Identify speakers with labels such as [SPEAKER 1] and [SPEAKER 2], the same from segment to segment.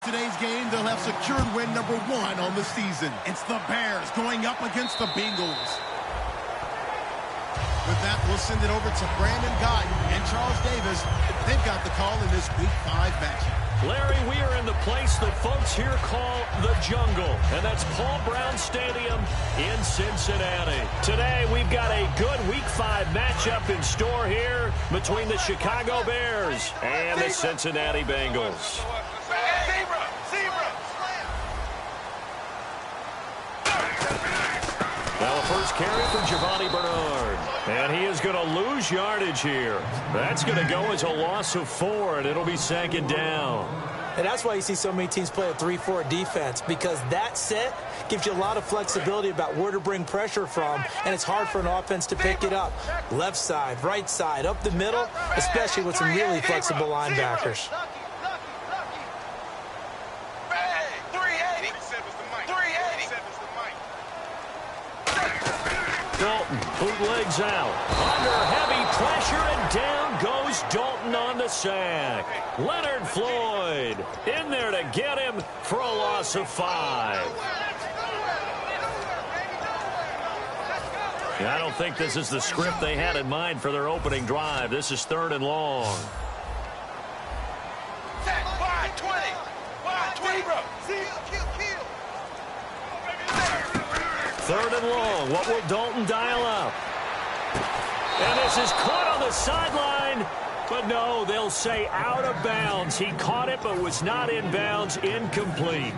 [SPEAKER 1] today's game, they'll have secured win number 1 on the season. It's the Bears going up against the Bengals. With that, we'll send it over to Brandon Guyton and Charles Davis. They've got the call in this Week 5 matchup.
[SPEAKER 2] Larry, we are in the place the folks here call the Jungle, and that's Paul Brown Stadium in Cincinnati. Today, we've got a good Week 5 matchup in store here between the Chicago Bears and the Cincinnati Bengals. Now the first carry for Giovanni Bernard. And he is going to lose yardage here. That's going to go as a loss of 4, and it'll be 2nd down.
[SPEAKER 3] And that's why you see so many teams play a 3-4 defense, because that set gives you a lot of flexibility about where to bring pressure from, and it's hard for an offense to pick it up. Left side, right side, up the middle, especially with some really flexible linebackers.
[SPEAKER 2] Dalton bootlegs out. Under heavy pressure, and down goes Dalton on the sack. Leonard Floyd in there to get him for a loss of 5. I don't think this is the script they had in mind for their opening drive. This is 3rd and long. 3rd and long. What will Dalton dial up? And this is caught on the sideline. But no, they'll say out of bounds. He caught it but was not in bounds. Incomplete.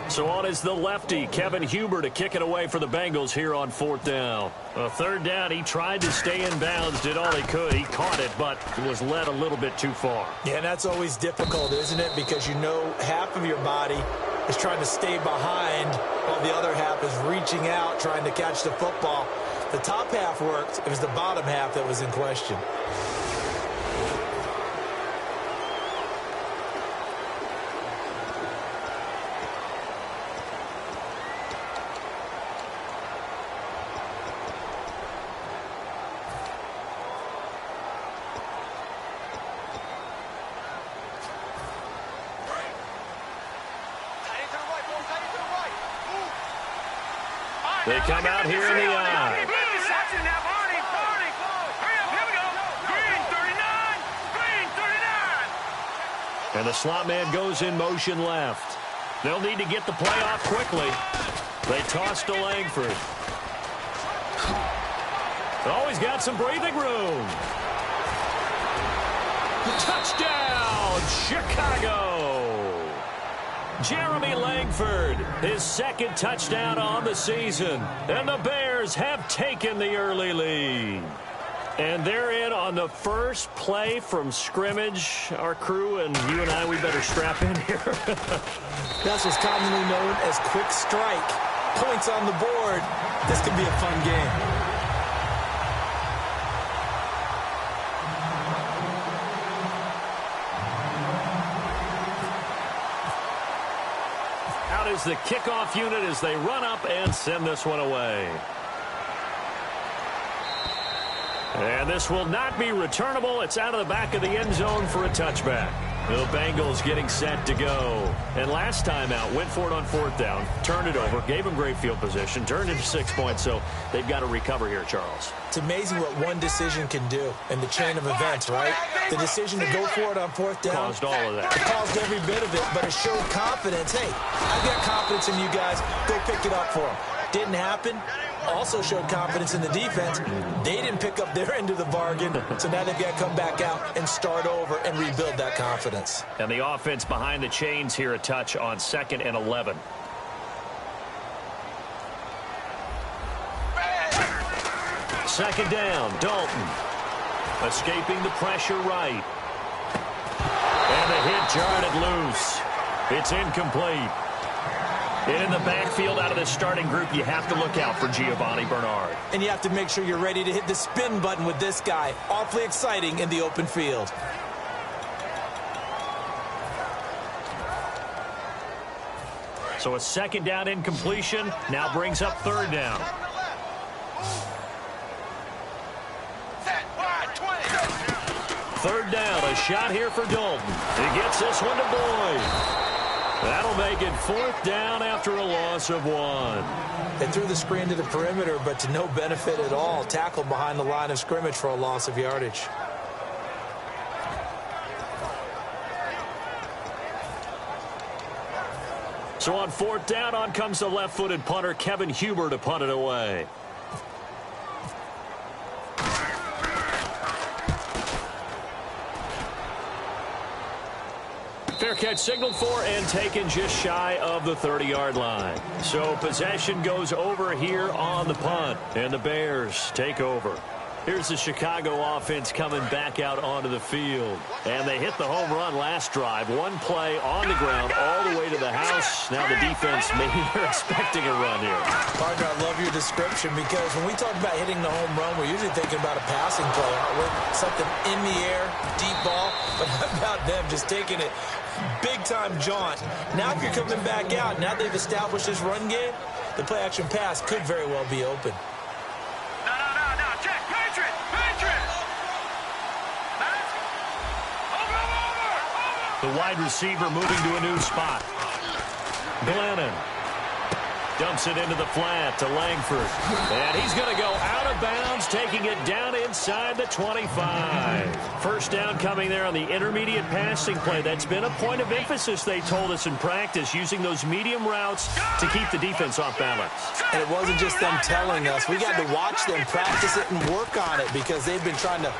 [SPEAKER 2] So on is the lefty, Kevin Huber, to kick it away for the Bengals here on 4th down. 3rd down, he tried to stay in bounds, did all he could. He caught it, but was led a little bit too far.
[SPEAKER 3] Yeah, and that's always difficult, isn't it? Because you know half of your body is trying to stay behind while the other half is reaching out, trying to catch the football. The top half worked. It was the bottom half that was in question.
[SPEAKER 2] They come out here in the eye. And the slot man goes in motion left. They'll need to get the play off quickly. They toss to Langford. Always got some breathing room. Touchdown, Chicago. Jeremy Langford, his 2nd touchdown on the season. And the Bears have taken the early lead. And they're in on the first play from scrimmage. Our crew and you and I, we better strap in here.
[SPEAKER 3] That's what's commonly known as quick strike. Points on the board. This could be a fun game.
[SPEAKER 2] Is the kickoff unit as they run up and send this one away. And this will not be returnable. It's out of the back of the end zone for a touchback. The Bengals getting set to go. And last time out, went for it on 4th down, turned it over, gave them great field position, turned into 6 points, so they've got to recover here, Charles.
[SPEAKER 3] It's amazing what one decision can do in the chain of events, right? The decision to go for it on 4th down.
[SPEAKER 2] Caused all of that.
[SPEAKER 3] It caused every bit of it, but it showed confidence. Hey, I've got confidence in you guys. Go pick it up for them. Didn't happen. Also showed confidence in the defense. They didn't pick up their end of the bargain, so now they've got to come back out and start over and rebuild that confidence.
[SPEAKER 2] And the offense behind the chains here, a touch on 2nd and 11. Second down, Dalton. Escaping the pressure right. And the hit jarred it loose. It's incomplete. And in the backfield out of the starting group, you have to look out for Giovanni Bernard.
[SPEAKER 3] And you have to make sure you're ready to hit the spin button with this guy. Awfully exciting in the open field.
[SPEAKER 2] So a 2nd down incompletion now brings up 3rd down. Third down, a shot here for Dalton. He gets this one to Boyd. That'll make it 4th down after a loss of 1.
[SPEAKER 3] They threw the screen to the perimeter, but to no benefit at all. Tackled behind the line of scrimmage for a loss of yardage.
[SPEAKER 2] So on 4th down, on comes the left-footed punter, Kevin Huber, to punt it away. Fair catch signaled for and taken just shy of the 30-yard line. So possession goes over here on the punt, and the Bears take over. Here's the Chicago offense coming back out onto the field. And they hit the home run last drive. One play on the ground all the way to the house. Now the defense, maybe they're expecting a run here.
[SPEAKER 3] Partner, I love your description because when we talk about hitting the home run, we're usually thinking about a passing play, aren't we? Something in the air, deep ball. But how about them just taking it big-time jaunt? Now if you're coming back out, now they've established this run game, the play-action pass could very well be open.
[SPEAKER 2] The wide receiver moving to a new spot. Glennon dumps it into the flat to Langford. And he's going to go out of bounds, taking it down inside the 25. First down coming there on the intermediate passing play. That's been a point of emphasis, they told us in practice, using those medium routes to keep the defense off balance.
[SPEAKER 3] And it wasn't just them telling us. We got to watch them practice it and work on it because they've been trying to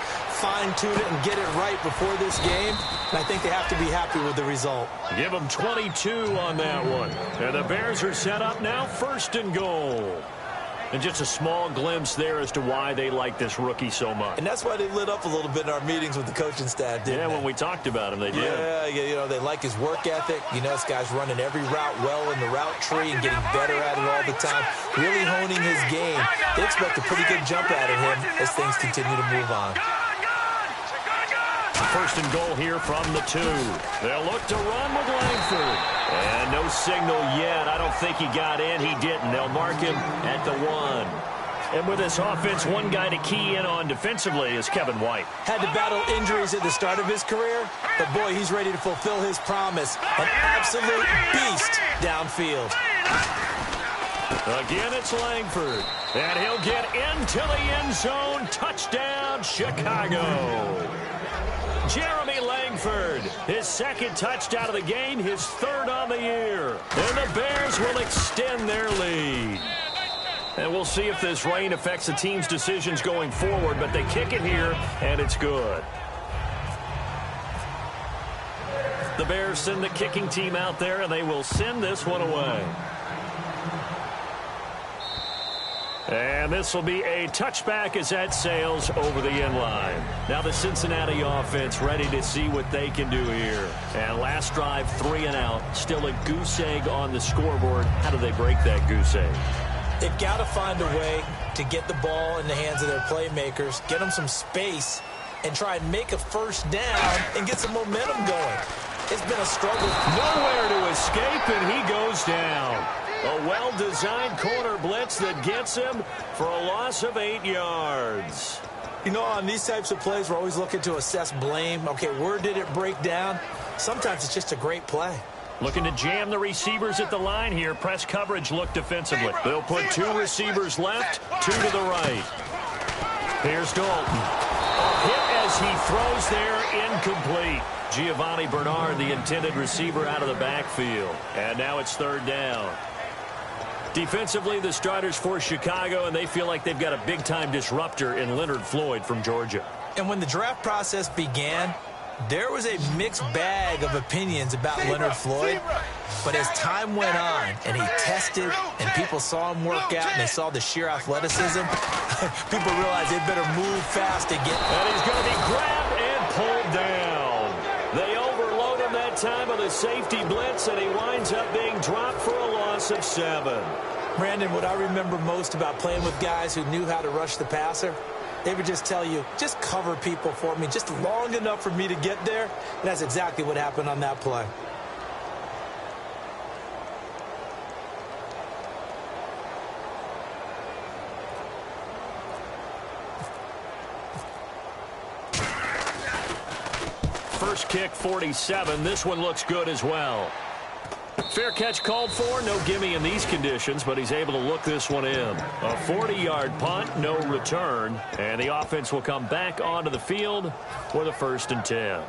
[SPEAKER 3] fine-tune it and get it right before this game. And I think they have to be happy with the result.
[SPEAKER 2] Give them 22 on that one. And the Bears are set up now, 1st and goal. And just a small glimpse there as to why they like this rookie so much.
[SPEAKER 3] And that's why they lit up a little bit in our meetings with the coaching staff, didn't they?
[SPEAKER 2] When we talked about him, they did.
[SPEAKER 3] Yeah, you know, they like his work ethic. You know, this guy's running every route well in the route tree and getting better at it all the time, really honing his game. They expect a pretty good jump out of him as things continue to move on.
[SPEAKER 2] 1st and goal here from the 2. They'll look to run with Langford. And no signal yet. I don't think he got in. He didn't. They'll mark him at the 1. And with this offense, one guy to key in on defensively is Kevin White.
[SPEAKER 3] Had to battle injuries at the start of his career, but boy, he's ready to fulfill his promise. An absolute beast downfield.
[SPEAKER 2] Again, it's Langford. And he'll get into the end zone. Touchdown, Chicago. Jeremy Langford, his 2nd touchdown of the game, his 3rd on the year. And the Bears will extend their lead. And we'll see if this rain affects the team's decisions going forward, but they kick it here, and it's good. The Bears send the kicking team out there, and they will send this one away. And this will be a touchback as that sails over the end line. Now the Cincinnati offense ready to see what they can do here. And last drive, 3 and out. Still a goose egg on the scoreboard. How do they break that goose egg?
[SPEAKER 3] They've got to find a way to get the ball in the hands of their playmakers, get them some space, and try and make a 1st down and get some momentum going. It's been a struggle.
[SPEAKER 2] Nowhere to escape, and he goes down. A well-designed corner blitz that gets him for a loss of 8 yards.
[SPEAKER 3] You know, on these types of plays, we're always looking to assess blame. Okay, where did it break down? Sometimes it's just a great play.
[SPEAKER 2] Looking to jam the receivers at the line here. Press coverage look defensively. They'll put 2 receivers left, 2 to the right. Here's Dalton. A hit as he throws there, incomplete. Giovanni Bernard, the intended receiver, out of the backfield. And now it's 3rd down. Defensively, the starters for Chicago, and they feel like they've got a big-time disruptor in Leonard Floyd from Georgia.
[SPEAKER 3] And when the draft process began, there was a mixed bag of opinions about Leonard Floyd. But as time went on and he tested and people saw him work out and they saw the sheer athleticism, people realized they better move fast to get.
[SPEAKER 2] And he's going to be grabbed and pulled down. They overload him that time with a safety blitz, and he winds up being dropped for a loss of 7.
[SPEAKER 3] Brandon, what I remember most about playing with guys who knew how to rush the passer, they would just tell you, just cover people for me, just long enough for me to get there. And that's exactly what happened on that play.
[SPEAKER 2] First kick, 47. This one looks good as well. Fair catch called for. No gimme in these conditions, but he's able to look this one in. A 40-yard punt, no return. And the offense will come back onto the field for the 1st and 10.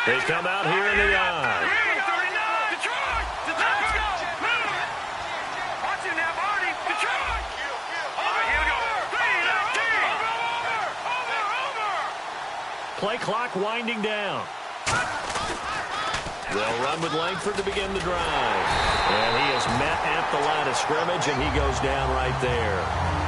[SPEAKER 2] They come out here in the eye. Play clock winding down. They'll run with Langford to begin the drive. And he is met at the line of scrimmage, and he goes down right there.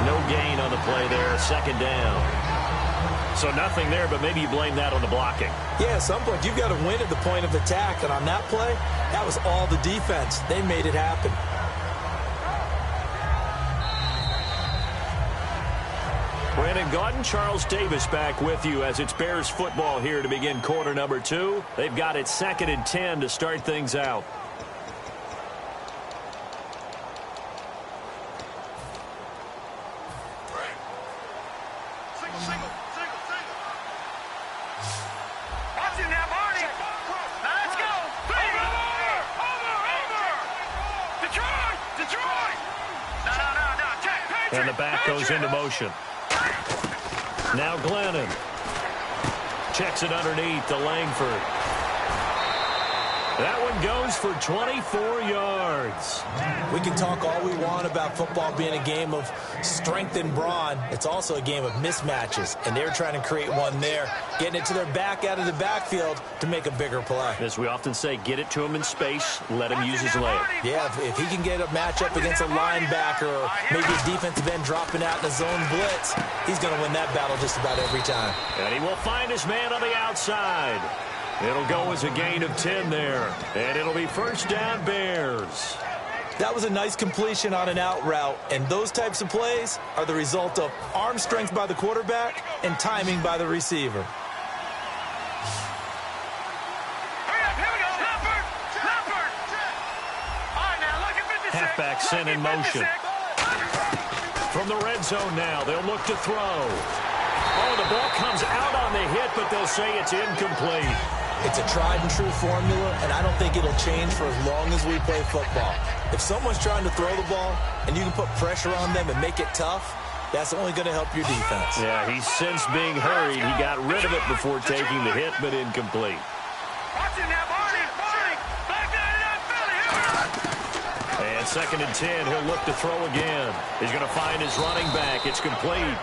[SPEAKER 2] No gain on the play there, 2nd down. So nothing there, but maybe you blame that on the blocking.
[SPEAKER 3] Yeah, at some point you've got to win at the point of attack, and on that play, that was all the defense. They made it happen.
[SPEAKER 2] Brandon Gaudin, Charles Davis back with you as it's Bears football here to begin quarter number 2. They've got it 2nd and 10 to start things out. And the back goes into motion. Now Glennon checks it underneath to Langford. That one goes for 24 yards.
[SPEAKER 3] We can talk all we want about football being a game of strength and brawn. It's also a game of mismatches, and they're trying to create one there, getting it to their back out of the backfield to make a bigger play.
[SPEAKER 2] As we often say, get it to him in space, let him use his leg.
[SPEAKER 3] Yeah, if he can get a matchup against a linebacker or maybe his defensive end dropping out in a zone blitz, he's going to win that battle just about every time.
[SPEAKER 2] And he will find his man on the outside. It'll go as a gain of 10 there, and it'll be 1st down Bears.
[SPEAKER 3] That was a nice completion on an out route, and those types of plays are the result of arm strength by the quarterback and timing by the receiver.
[SPEAKER 2] Halfback sent in motion. From the red zone now, they'll look to throw. Oh, the ball comes out on the hit, but they'll say it's incomplete.
[SPEAKER 3] It's a tried-and-true formula, and I don't think it'll change for as long as we play football. If someone's trying to throw the ball and you can put pressure on them and make it tough, that's only going to help your defense.
[SPEAKER 2] Yeah, he's since being hurried. He got rid of it before taking the hit, but incomplete. And 2nd and 10, he'll look to throw again. He's going to find his running back. It's complete.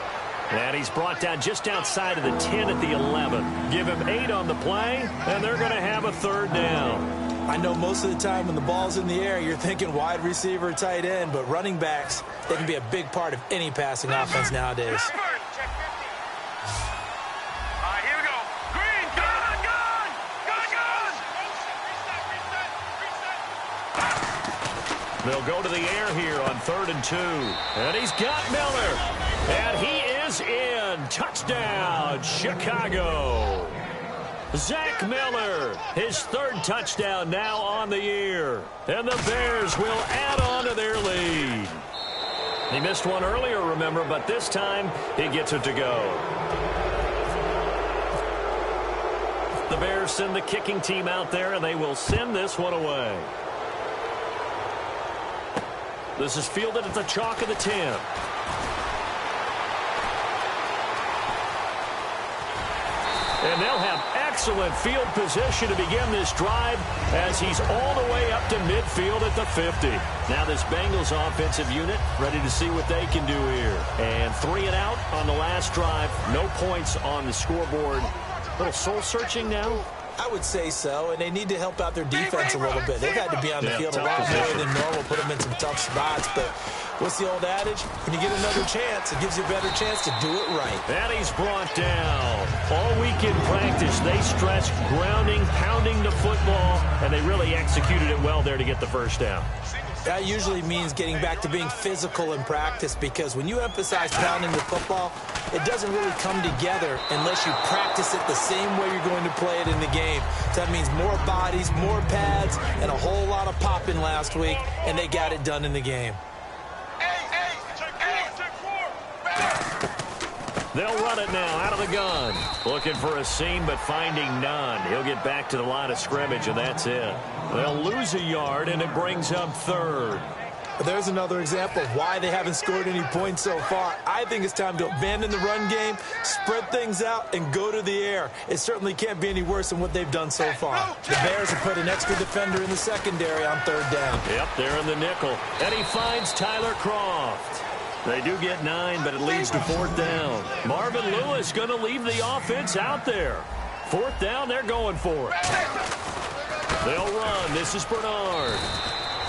[SPEAKER 2] And he's brought down just outside of the 10 at the 11. Give him 8 on the play, and they're going to have a 3rd down.
[SPEAKER 3] I know most of the time when the ball's in the air, you're thinking wide receiver, tight end, but running backs, they can be a big part of any passing offense nowadays.
[SPEAKER 2] They'll go to the air here on 3rd and 2. And he's got Miller. And he is in. Touchdown, Chicago. Zach Miller, his 3rd touchdown now on the year. And the Bears will add on to their lead. He missed one earlier, remember, but this time he gets it to go. The Bears send the kicking team out there, and they will send this one away. This is fielded at the chalk of the 10. And they'll have excellent field position to begin this drive as he's all the way up to midfield at the 50. Now this Bengals offensive unit ready to see what they can do here. And 3 and out on the last drive. No points on the scoreboard. A little soul-searching now.
[SPEAKER 3] I would say so, and they need to help out their defense a little bit. They've had to be on the field a lot more than normal, put them in some tough spots. But what's the old adage? When you get another chance, it gives you a better chance to do it right.
[SPEAKER 2] And he's brought down. All week in practice, they stressed grounding, pounding the football, and they really executed it well there to get the 1st down.
[SPEAKER 3] That usually means getting back to being physical in practice, because when you emphasize pounding the football, it doesn't really come together unless you practice it the same way you're going to play it in the game. So that means more bodies, more pads, and a whole lot of popping last week, and they got it done in the game.
[SPEAKER 2] They'll run it now out of the gun. Looking for a seam, but finding none. He'll get back to the line of scrimmage, and that's it. They'll lose a yard, and it brings up third.
[SPEAKER 3] There's another example of why they haven't scored any points so far. I think it's time to abandon the run game, spread things out, and go to the air. It certainly can't be any worse than what they've done so far. The Bears have put an extra defender in the secondary on third down.
[SPEAKER 2] Yep, they're in the nickel. And he finds Tyler Croft. They do get 9, but it leads to fourth down. Marvin Lewis going to leave the offense out there. Fourth down, they're going for it. They'll run. This is Bernard.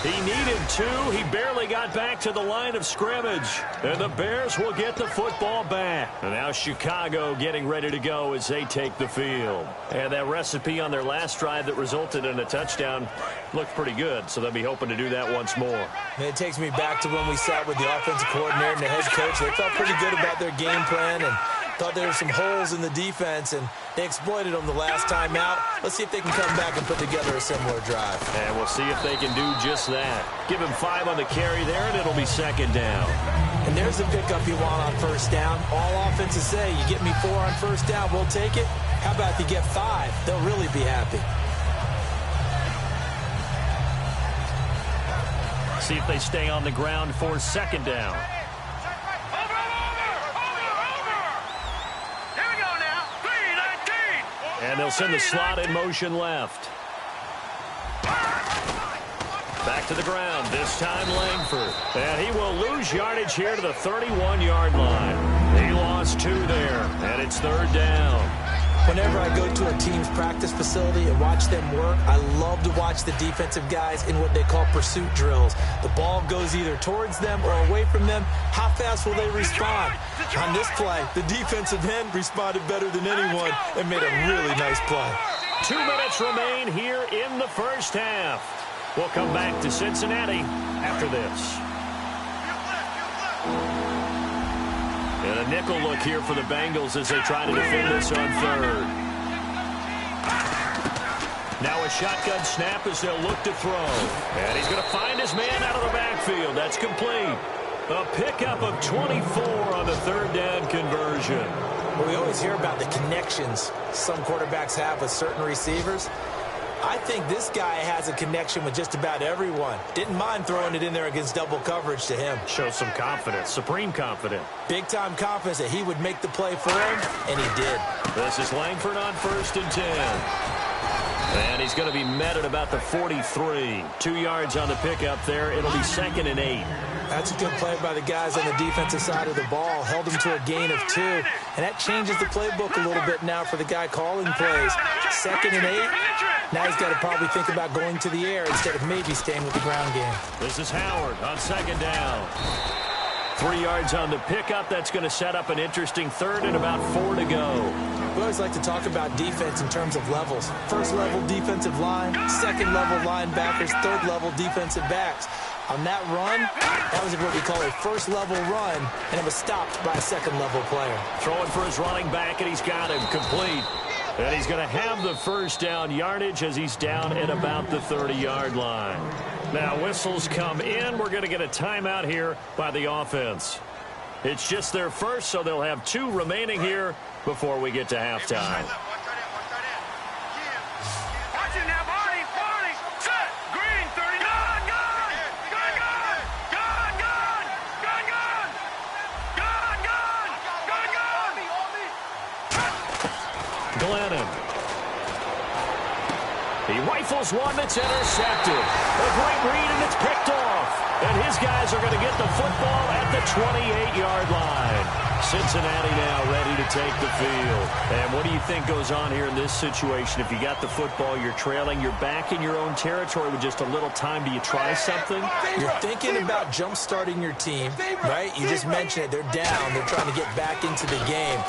[SPEAKER 2] He needed 2. He barely got back to the line of scrimmage. And the Bears will get the football back. And now Chicago getting ready to go as they take the field. And that recipe on their last drive that resulted in a touchdown looked pretty good. So they'll be hoping to do that once more.
[SPEAKER 3] And it takes me back to when we sat with the offensive coordinator and the head coach. They felt pretty good about their game plan and thought there were some holes in the defense, and they exploited them the last time out. Let's see if they can come back and put together a similar drive.
[SPEAKER 2] And we'll see if they can do just that. Give him 5 on the carry there, and it'll be second down.
[SPEAKER 3] And there's the pickup you want on first down. All offenses say, you get me 4 on first down, we'll take it. How about if you get 5? They'll really be happy.
[SPEAKER 2] See if they stay on the ground for second down. And they'll send the slot in motion left. Back to the ground, this time Langford. And he will lose yardage here to the 31-yard line. He lost 2 there, and it's third down.
[SPEAKER 3] Whenever I go to a team's practice facility and watch them work, I love to watch the defensive guys in what they call pursuit drills. The ball goes either towards them or away from them. How fast will they respond? On this play, the defensive end responded better than anyone and made a really nice play.
[SPEAKER 2] 2 minutes remain here in the first half. We'll come back to Cincinnati after this. And a nickel look here for the Bengals as they try to defend this on third. Now a shotgun snap as they'll look to throw. And he's going to find his man out of the backfield. That's complete. A pickup of 24 on the third down conversion.
[SPEAKER 3] Well, we always hear about the connections some quarterbacks have with certain receivers. I think this guy has a connection with just about everyone. Didn't mind throwing it in there against double coverage to him.
[SPEAKER 2] Shows some confidence, supreme confidence.
[SPEAKER 3] Big-time confidence that he would make the play for him, and he did.
[SPEAKER 2] This is Langford on 1st and 10. And he's going to be met at about the 43. 2 yards on the pickup there. It'll be 2nd and 8.
[SPEAKER 3] That's a good play by the guys on the defensive side of the ball. Held him to a gain of 2. And that changes the playbook a little bit now for the guy calling plays. 2nd and 8. Now he's got to probably think about going to the air instead of maybe staying with the ground game.
[SPEAKER 2] This is Howard on 2nd down. 3 yards on the pickup. That's going to set up an interesting third and about 4 to go.
[SPEAKER 3] We always like to talk about defense in terms of levels. First level defensive line, second level linebackers, third level defensive backs. On that run, that was what we call a first level run, and it was stopped by a second level player.
[SPEAKER 2] Throwing for his running back, and he's got him complete. And he's going to have the first down yardage as he's down at about the 30-yard line. Now whistles come in. We're going to get a timeout here by the offense. It's just their first, so they'll have 2 remaining here before we get to halftime. Glennon. He rifles one that's intercepted. A great read, and it's picked off. And his guys are going to get the football at the 28-yard line. Cincinnati now ready to take the field. And what do you think goes on here in this situation? If you got the football, you're trailing, you're back in your own territory with just a little time. Do you try something?
[SPEAKER 3] You're thinking about jump-starting your team, right? You just mentioned it. They're down. They're trying to get back into the game.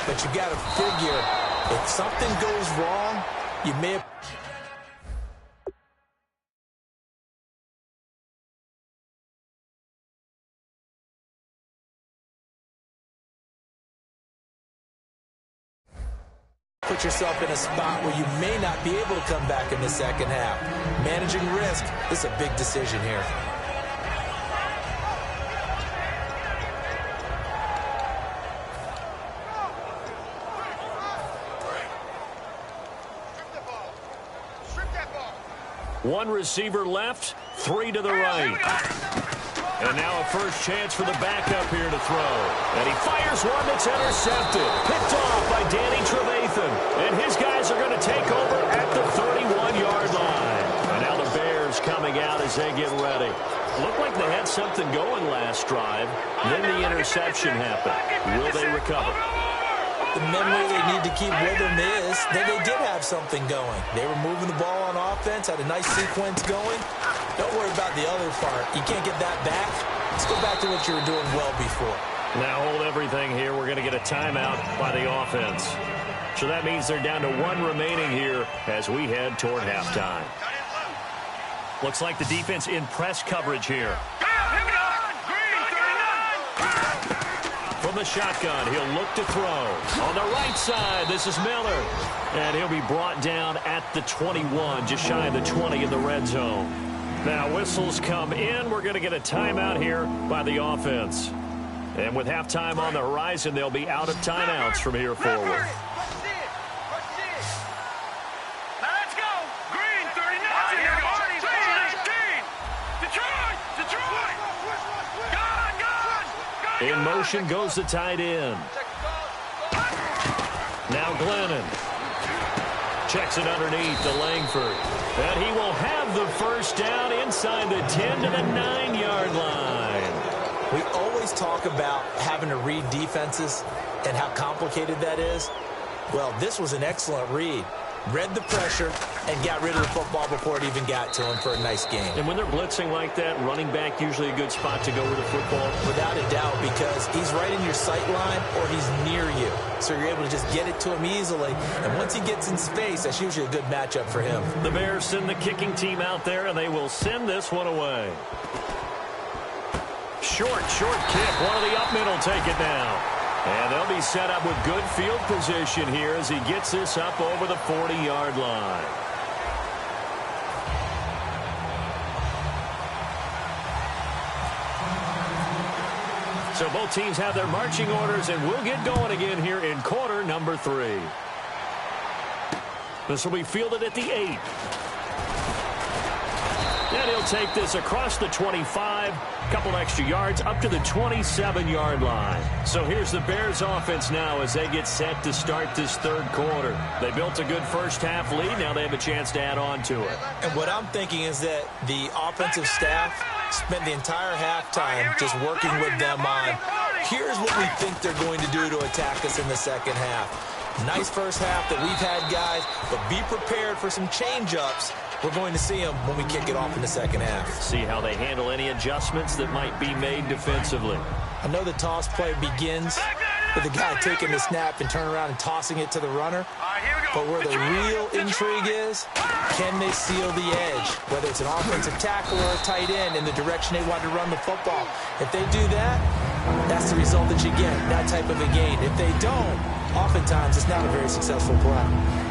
[SPEAKER 3] But you got to figure, if something goes wrong, you may have put yourself in a spot where you may not be able to come back in the second half. Managing risk is a big decision here.
[SPEAKER 2] One receiver left, 3 to the right. And now a first chance for the backup here to throw. And he fires one that's intercepted. Picked off by Danny Trevathan. And his guys are going to take over at the 31-yard line. And now the Bears coming out as they get ready. Looked like they had something going last drive. Then the interception happened. Will they recover?
[SPEAKER 3] The memory they need to keep with them is that they did have something going. They were moving the ball on offense, had a nice sequence going. Don't worry about the other part. You can't get that back. Let's go back to what you were doing well before.
[SPEAKER 2] Now hold everything here. We're going to get a timeout by the offense. So that means they're down to 1 remaining here as we head toward halftime. Looks like the defense in press coverage here. From the shotgun, he'll look to throw. On the right side, this is Miller. And he'll be brought down at the 21, just shy of the 20 in the red zone. Now whistles come in. We're going to get a timeout here by the offense. And with halftime on the horizon, they'll be out of timeouts from here forward. In motion goes the tight end. Now Glennon. Checks it underneath to Langford. And he will have the first down inside the 10 to the 9-yard line.
[SPEAKER 3] We always talk about having to read defenses and how complicated that is. Well, this was an excellent read. Read the pressure and got rid of the football before it even got to him for a nice game.
[SPEAKER 2] And when they're blitzing like that, running back usually a good spot to go with the football?
[SPEAKER 3] Without a doubt, because he's right in your sight line or he's near you. So you're able to just get it to him easily. And once he gets in space, that's usually a good matchup for him.
[SPEAKER 2] The Bears send the kicking team out there, and they will send this one away. Short kick. One of the up men will take it now. And they'll be set up with good field position here as he gets this up over the 40-yard line. So both teams have their marching orders, and we'll get going again here in quarter number 3. This will be fielded at the 8. And he'll take this across the 25, a couple extra yards, up to the 27-yard line. So here's the Bears offense now as they get set to start this third quarter. They built a good first half lead. Now they have a chance to add on to it.
[SPEAKER 3] And what I'm thinking is that the offensive staff spent the entire halftime just working with them on, here's what we think they're going to do to attack us in the second half. Nice first half that we've had, guys, but be prepared for some change-ups. We're going to see them when we kick it off in the second half.
[SPEAKER 2] See how they handle any adjustments that might be made defensively.
[SPEAKER 3] I know the toss play begins with the guy taking the snap and turning around and tossing it to the runner. But where the real intrigue is, can they seal the edge? Whether it's an offensive tackle or a tight end in the direction they want to run the football. If they do that, that's the result that you get, that type of a gain. If they don't, oftentimes it's not a very successful play.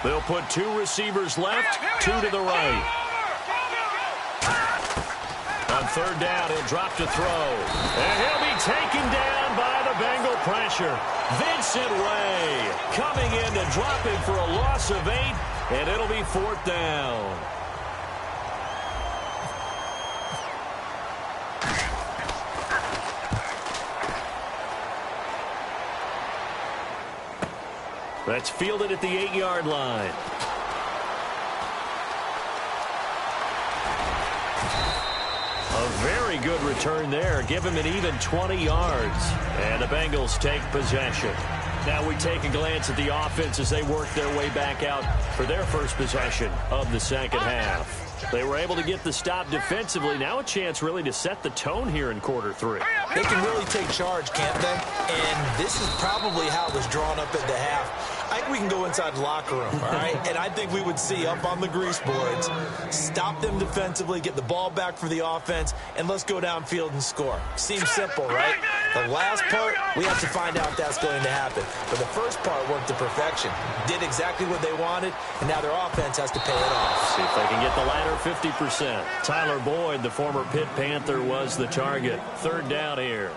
[SPEAKER 2] They'll put 2 receivers left, 2 to the right. On third down, he'll drop to throw. And he'll be taken down by the Bengal pressure. Vincent Way coming in to drop him for a loss of 8, and it'll be 4th down. That's fielded at the 8-yard line. A very good return there. Give him an even 20 yards. And the Bengals take possession. Now we take a glance at the offense as they work their way back out for their first possession of the second half. They were able to get the stop defensively. Now a chance really to set the tone here in quarter 3.
[SPEAKER 3] They can really take charge, can't they? And this is probably how it was drawn up at the half. I think we can go inside the locker room, all right? And I think we would see up on the grease boards, stop them defensively, get the ball back for the offense, and let's go downfield and score. Seems simple, right? The last part, we have to find out if that's going to happen. But the first part worked to perfection. Did exactly what they wanted, and now their offense has to pay it off.
[SPEAKER 2] See if they can get the latter 50%. Tyler Boyd, the former Pitt Panther, was the target. Third down here.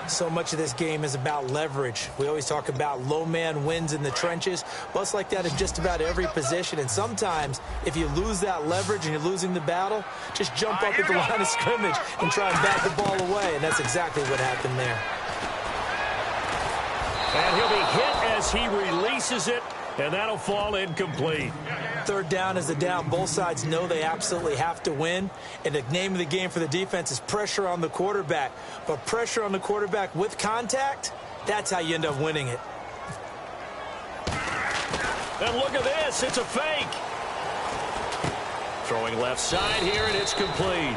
[SPEAKER 3] So much of this game is about leverage. We always talk about low man wins in the trenches. Well, it's like that in just about every position. And sometimes, if you lose that leverage and you're losing the battle, just jump up at the line of scrimmage and try and bat the ball away. And that's exactly what happened there.
[SPEAKER 2] And he'll be hit as he releases it, and that'll fall incomplete.
[SPEAKER 3] Third down is the down. Both sides know they absolutely have to win. And the name of the game for the defense is pressure on the quarterback. But pressure on the quarterback with contact, that's how you end up winning it.
[SPEAKER 2] And look at this. It's a fake. Throwing left side here, and it's complete.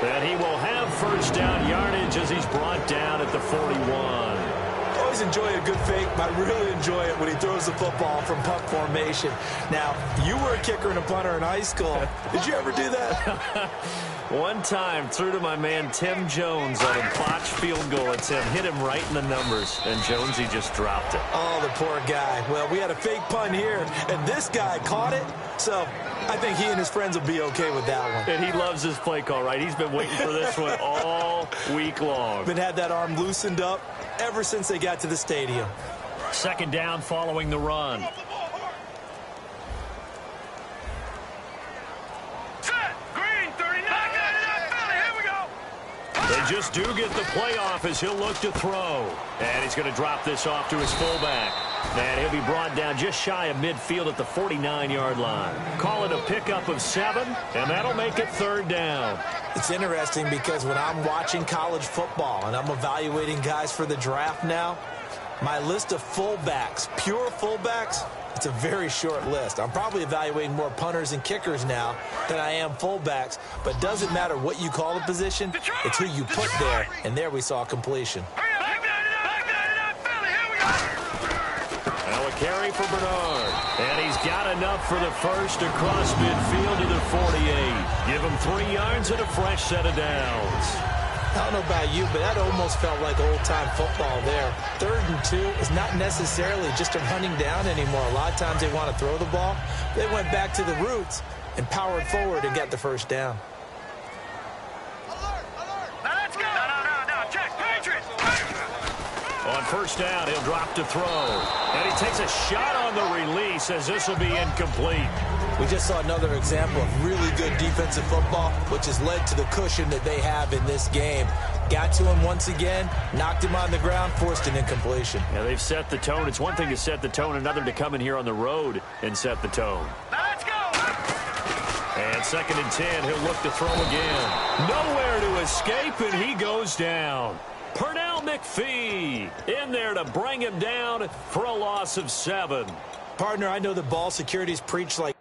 [SPEAKER 2] And he will have first down yardage as he's brought down at the 41.
[SPEAKER 3] Always enjoy a good fake, but I really enjoy it when he throws the football from punt formation. Now, you were a kicker and a punter in high school. Did you ever do that?
[SPEAKER 2] One time, threw to my man Tim Jones on a botched field goal attempt. Hit him right in the numbers, and Jonesy just dropped it.
[SPEAKER 3] Oh, the poor guy. Well, we had a fake punt here, and this guy caught it, so I think he and his friends will be okay with that one.
[SPEAKER 2] And he loves his play call, right? He's been waiting for this one all week long.
[SPEAKER 3] Been had that arm loosened up ever since they got to the stadium.
[SPEAKER 2] Second down following the run. They just do get the playoff as he'll look to throw. And he's going to drop this off to his fullback. And he'll be brought down just shy of midfield at the 49-yard line. Call it a pickup of 7, and that'll make it third down.
[SPEAKER 3] It's interesting because when I'm watching college football and I'm evaluating guys for the draft now, my list of fullbacks, pure fullbacks, it's a very short list. I'm probably evaluating more punters and kickers now than I am fullbacks, but it doesn't matter what you call the position, it's who you put there, and there we saw completion.
[SPEAKER 2] Now a carry for Bernard, and he's got enough for the first across midfield to the 48. Give him 3 yards and a fresh set of downs.
[SPEAKER 3] I don't know about you, but that almost felt like old-time football there. 3rd and 2 is not necessarily just a running down anymore. A lot of times they want to throw the ball. They went back to the roots and powered forward and got the first down.
[SPEAKER 4] Let's go. No. Check. Patriots.
[SPEAKER 2] On first down, he'll drop to throw. And he takes a shot on the release as this will be incomplete.
[SPEAKER 3] We just saw another example of really good defensive football, which has led to the cushion that they have in this game. Got to him once again, knocked him on the ground, forced an incompletion.
[SPEAKER 2] Yeah, they've set the tone. It's one thing to set the tone, another to come in here on the road and set the tone.
[SPEAKER 4] Let's go.
[SPEAKER 2] And 2nd and 10, he'll look to throw again. Nowhere to escape, and he goes down. Pernell McPhee in there to bring him down for a loss of 7.
[SPEAKER 3] Partner, I know the ball security's preached like